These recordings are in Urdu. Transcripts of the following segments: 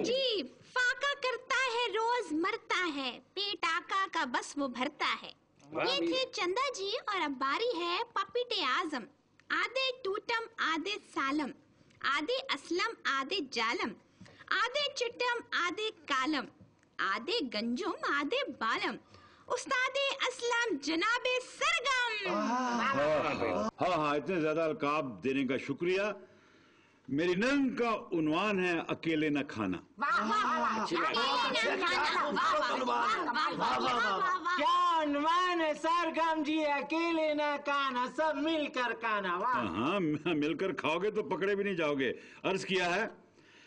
جی فاقہ کرتا ہے روز مرتا ہے، پیٹ آقا کا بس وہ بھرتا ہے. یہ تھے چندہ جی اور اب باری ہے پپیٹ اعظم. آدھے ٹوٹم آدھے سالم، آدھے اسلم آدھے جالم، آدھے چٹم آدھے کالم، آدھے گنجم آدھے بالم، استاد اسلم جناب سرگم. ہاں اتنے زیادہ القاب دینے کا شکریہ. میری نظم کا عنوان ہے اکیلے نہ کھانا. کیا عنوان ہے سرگم جی؟ اکیلے نہ کھانا، سب مل کر کھانا. ہاں مل کر کھاؤ گے تو پکڑے بھی نہیں جاؤ گے. عرض کیا ہے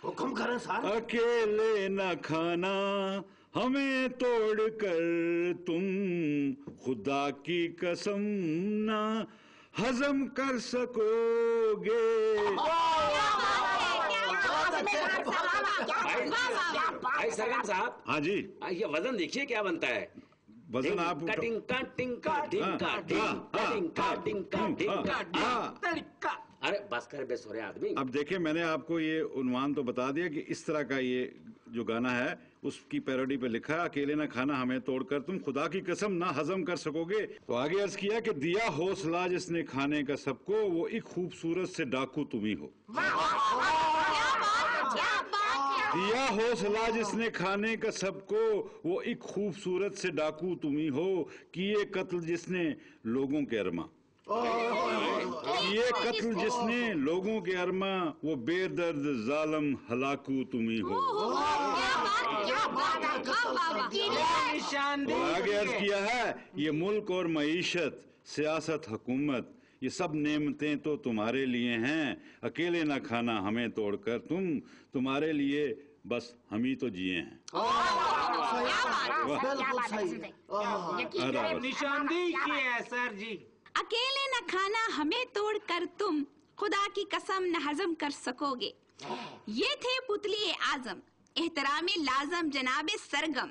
حکم کریں سر. اکیلے نہ کھانا ہمیں توڑ کر تم، خدا کی قسم نہ ہضم کر سکو گے. بھائی سرگم صاحب. ہاں جی. یہ وزن دیکھیے کیا بنتا ہے. وزن آپ ارے بس کر بے سورے آدمی. اب دیکھیں میں نے آپ کو یہ عنوان تو بتا دیا کہ اس طرح کا یہ جو گانا ہے اس کی پیروڈی پہ لکھا ہے اکیلے نہ کھانا ہمیں توڑ کر تم، خدا کی قسم نہ ہضم کر سکو گے. تو آگے عرض کیا کہ دیا حوصلہ جس نے کھانے کا سب کو، وہ ایک خوبصورت سے ڈاکو تم ہی ہو. دیا حوصلہ جس نے کھانے کا سب کو، وہ ایک خوبصورت سے ڈاکو تم ہی ہو. کیے قتل جس نے لوگوں کے ارماں، کیے قتل جس نے لوگوں کے ارماں، وہ بے درد ظالم ہلاکو تم ہی ہو. آگے عرض کیا ہے یہ ملک اور معیشت، سیاست، حکومت، یہ سب نعمتیں تو تمہارے لیے ہیں. اکیلے نہ کھانا ہمیں توڑ کر تم، تمہارے لیے بس ہم ہی تو جیے ہیں. نشاندہی کی ہے سر جی. اکیلے نہ کھانا ہمیں توڑ کر تم، خدا کی قسم نہ ہضم کر سکو گے. یہ تھے پتلی اعظم، احترام لازم جناب سرگم.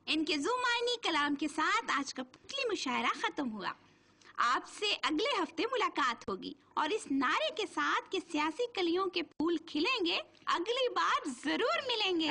ان کے ذو معنی کلام کے ساتھ آج کا پتلی مشاعرہ ختم ہوا. آپ سے اگلے ہفتے ملاقات ہوگی اور اس نعرے کے ساتھ کہ سیاسی کلیوں کے پھول کھلیں گے، اگلی بار ضرور ملیں گے.